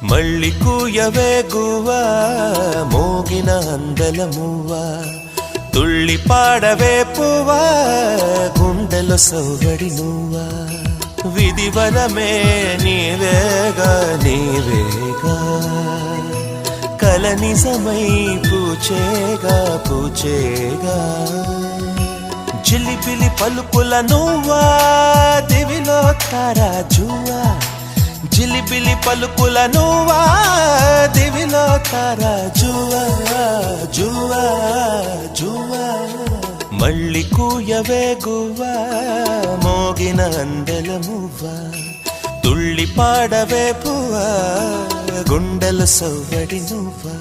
మళ్ళీ కూయవే గువ్వా మోగిన అందల మువ్వా తుళ్ళి పాడవే పువ్వా గుండెలో సౌగడి నువ్వా విధివరమే నీవేగా నీవేగా కల నిజమై పూచేగా పూచేగా జిలిబిలి పలుకుల నువ్వా దివిలో తారా జువా జిలిబిలి పలుకుల నువ్వా దివిలో తారా జువా జువా జువా మళ్ళీ కూయవే గువ్వా మోగిన అందెల మువ్వా తుళ్ళి పాడవే పువ్వా గుండెల సవ్వడి నువ్వా